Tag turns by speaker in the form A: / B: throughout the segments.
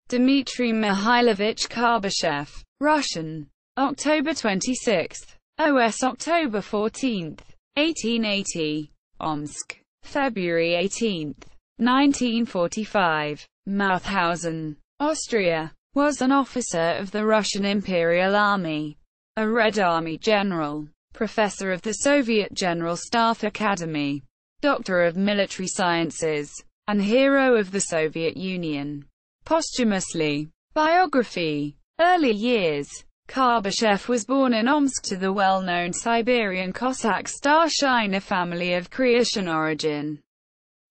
A: Dmitry Mikhaylovich Karbyshev, Russian. October 26. OS October 14, 1880. Omsk. February 18, 1945. Mauthausen, Austria. Was an officer of the Russian Imperial Army. A Red Army general. Professor of the Soviet General Staff Academy. Doctor of Military Sciences. And Hero of the Soviet Union. Posthumously. Biography. Early years. Karбышев was born in Omsk to the well-known Siberian Cossack Starshina family of Croatian origin,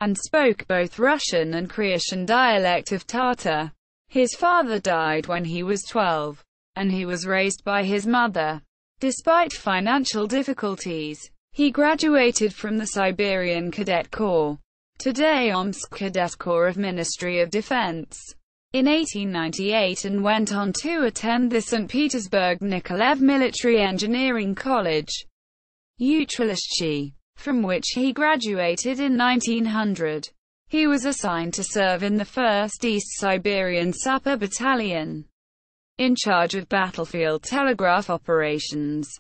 A: and spoke both Russian and Croatian dialect of Tatar. His father died when he was 12, and he was raised by his mother. Despite financial difficulties, he graduated from the Siberian Cadet Corps, today Omsk Cadet Corps of Ministry of Defense, in 1898, and went on to attend the St. Petersburg Nikolaev Military Engineering College, Uchiliще, from which he graduated in 1900. He was assigned to serve in the 1st East Siberian Sapper Battalion, in charge of battlefield telegraph operations,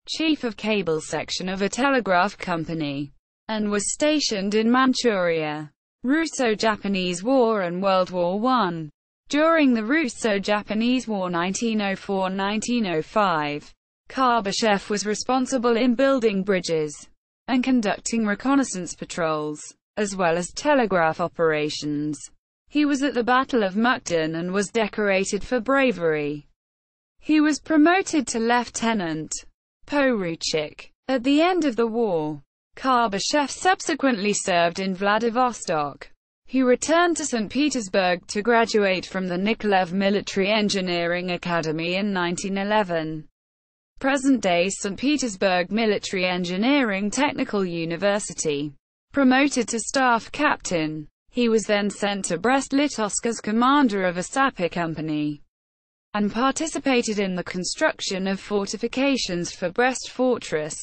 A: chief of cable section of a telegraph company, and was stationed in Manchuria, Russo-Japanese War and World War I. During the Russo-Japanese War 1904–1905, Karбышев was responsible in building bridges and conducting reconnaissance patrols, as well as telegraph operations. He was at the Battle of Mukden and was decorated for bravery. He was promoted to lieutenant, poruchik, at the end of the war. Karбышев subsequently served in Vladivostok. He returned to St. Petersburg to graduate from the Nikolaev Military Engineering Academy in 1911. Present-day St. Petersburg Military Engineering Technical University. Promoted to staff captain. He was then sent to Brest-Litovsk as commander of a sapper company, and participated in the construction of fortifications for Brest Fortress.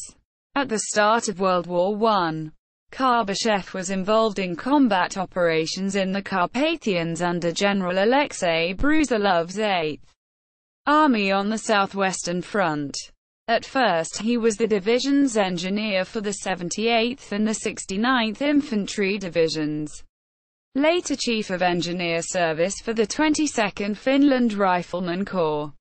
A: At the start of World War I, Karбышев was involved in combat operations in the Carpathians under General Alexei Brusilov's 8th Army on the southwestern front. At first he was the division's engineer for the 78th and the 69th Infantry Divisions. Later Chief of Engineer Service for the 22nd Finland Rifleman Corps.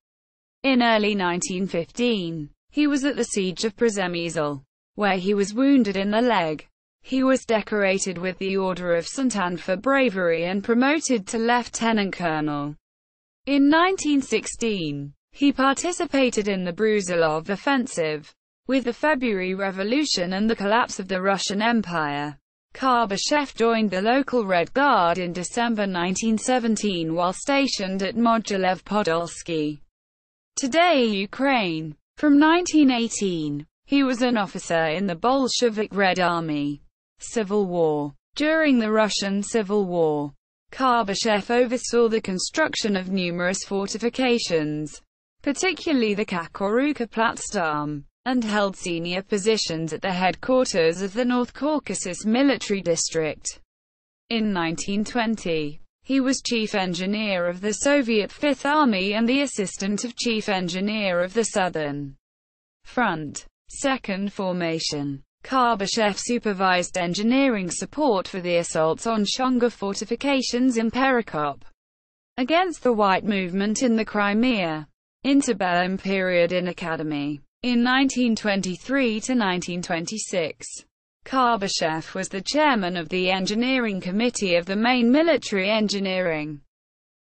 A: In early 1915, he was at the Siege of Przemysl, where he was wounded in the leg. He was decorated with the Order of St. Anne for bravery and promoted to lieutenant colonel. In 1916, he participated in the Brusilov offensive. With the February Revolution and the collapse of the Russian Empire, Karбышев joined the local Red Guard in December 1917 while stationed at Mogilev Podolsky, today Ukraine. From 1918, he was an officer in the Bolshevik Red Army. Civil War. During the Russian Civil War, Karбышев oversaw the construction of numerous fortifications, particularly the Kakoruka Platzdarm, and held senior positions at the headquarters of the North Caucasus Military District. In 1920, he was chief engineer of the Soviet Fifth Army and the assistant of chief engineer of the Southern Front, Second Formation. Karбышев supervised engineering support for the assaults on Shunga fortifications in Perekop, against the White Movement in the Crimea, interbellum period in Academy. In 1923–1926, Karбышев was the chairman of the Engineering Committee of the main military engineering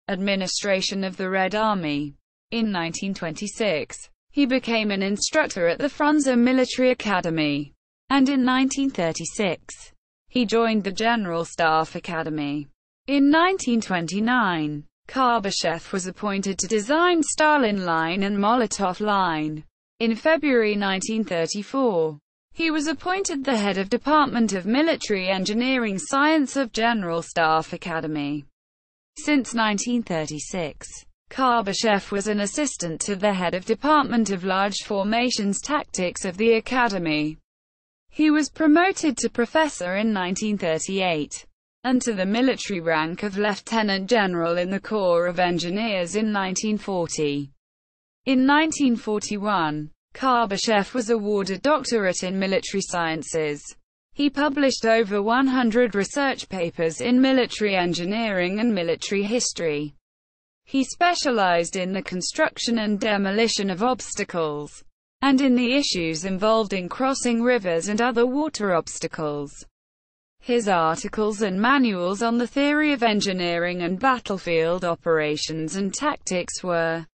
A: administration of the Red Army. In 1926, he became an instructor at the Frunze Military Academy, and in 1936, he joined the General Staff Academy. In 1929, Karбышев was appointed to design Stalin Line and Molotov Line. In February 1934, he was appointed the head of Department of Military Engineering Science of General Staff Academy. Since 1936, Karбышев was an assistant to the head of Department of Large Formations Tactics of the Academy. He was promoted to professor in 1938, and to the military rank of lieutenant general in the Corps of Engineers in 1940. In 1941, Karbyshev was awarded doctorate in military sciences. He published over 100 research papers in military engineering and military history. He specialized in the construction and demolition of obstacles, and in the issues involved in crossing rivers and other water obstacles. His articles and manuals on the theory of engineering and battlefield operations and tactics were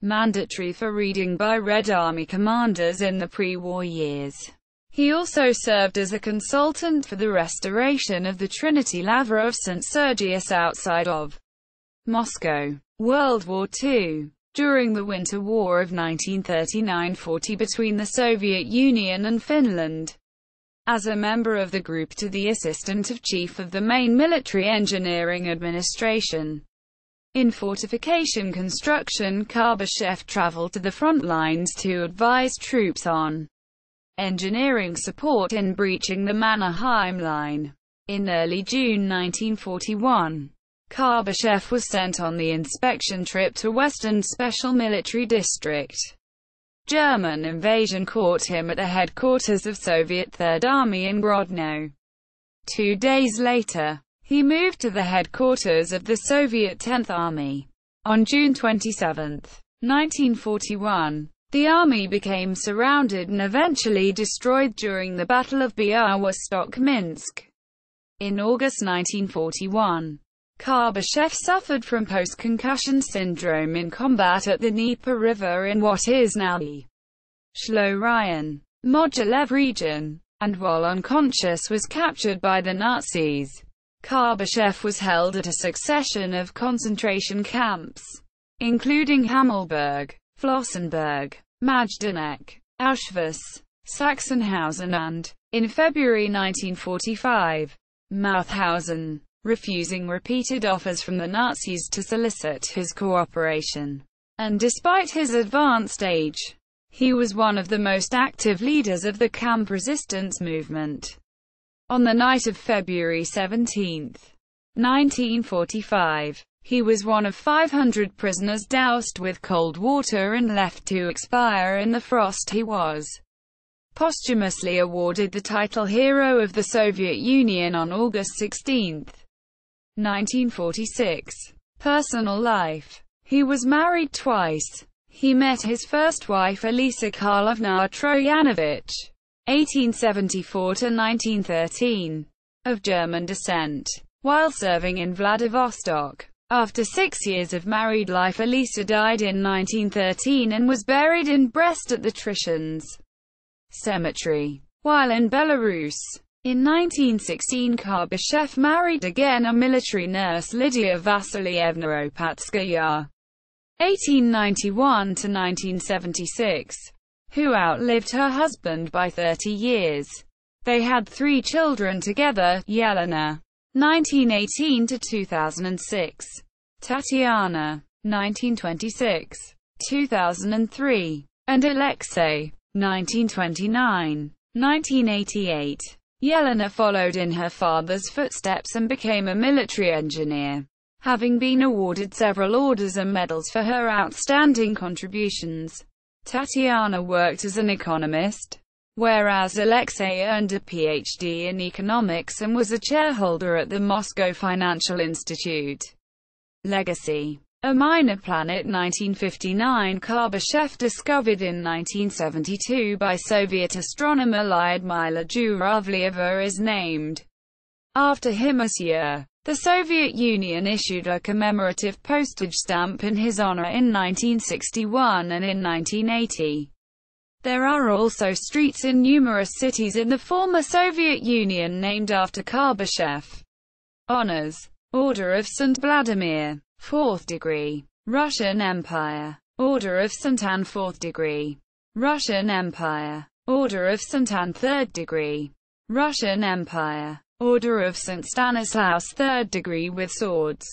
A: mandatory for reading by Red Army commanders in the pre-war years. He also served as a consultant for the restoration of the Trinity Laver of St. Sergius outside of Moscow. World War II. During the Winter War of 1939–40 between the Soviet Union and Finland, as a member of the group to the Assistant of Chief of the Main Military Engineering Administration in fortification construction, Karbyshev traveled to the front lines to advise troops on engineering support in breaching the Mannerheim Line. In early June 1941, Karbyshev was sent on the inspection trip to Western Special Military District. German invasion caught him at the headquarters of Soviet Third Army in Grodno. 2 days later, he moved to the headquarters of the Soviet 10th Army. On June 27, 1941, the army became surrounded and eventually destroyed during the Battle of Białystok-Minsk. In August 1941, Karbyshev suffered from post-concussion syndrome in combat at the Dnieper River in what is now the Shlo-Ryan Mogilev region, and while unconscious was captured by the Nazis. Karbyshev was held at a succession of concentration camps, including Hammelburg, Flossenburg, Majdanek, Auschwitz, Sachsenhausen and, in February 1945, Mauthausen, refusing repeated offers from the Nazis to solicit his cooperation. And despite his advanced age, he was one of the most active leaders of the camp resistance movement. On the night of February 17, 1945, he was one of 500 prisoners doused with cold water and left to expire in the frost. He was posthumously awarded the title Hero of the Soviet Union on August 16, 1946. Personal life. He was married twice. He met his first wife Elisa Karlovna Troyanovich, 1874–1913, of German descent, while serving in Vladivostok. After 6 years of married life, Elisa died in 1913 and was buried in Brest at the Trishins Cemetery. While in Belarus, in 1916, Karbyshev married again a military nurse, Lydia Vasilievna Opatskaya, 1891–1976, who outlived her husband by 30 years. They had 3 children together: Yelena, 1918–2006, Tatiana, 1926–2003, and Alexei, 1929–1988. Yelena followed in her father's footsteps and became a military engineer, having been awarded several orders and medals for her outstanding contributions. Tatiana worked as an economist, whereas Alexei earned a PhD in economics and was a chairholder at the Moscow Financial Institute. Legacy. A minor planet 1959. Karbyshev discovered in 1972 by Soviet astronomer Lyudmila Zhuravlyeva is named after him this year. The Soviet Union issued a commemorative postage stamp in his honor in 1961 and in 1980. There are also streets in numerous cities in the former Soviet Union named after Karbyshev. Honors. Order of St. Vladimir, 4th degree. Russian Empire. Order of St. Anne, 4th degree. Russian Empire. Order of St. Anne, 3rd degree. Russian Empire. Order of St. Stanislaus, 3rd degree with swords.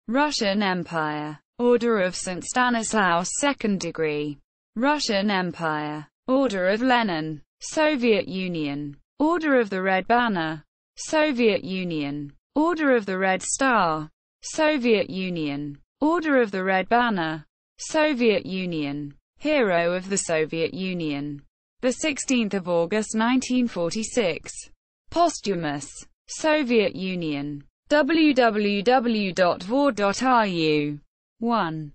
A: Russian Empire. Order of St. Stanislaus, 2nd degree. Russian Empire. Order of Lenin, Soviet Union. Order of the Red Banner, Soviet Union. Order of the Red Star, Soviet Union. Order of the Red Banner, Soviet Union. Hero of the Soviet Union. 16 August 1946. Posthumous, Soviet Union. www.vor.ru. 1.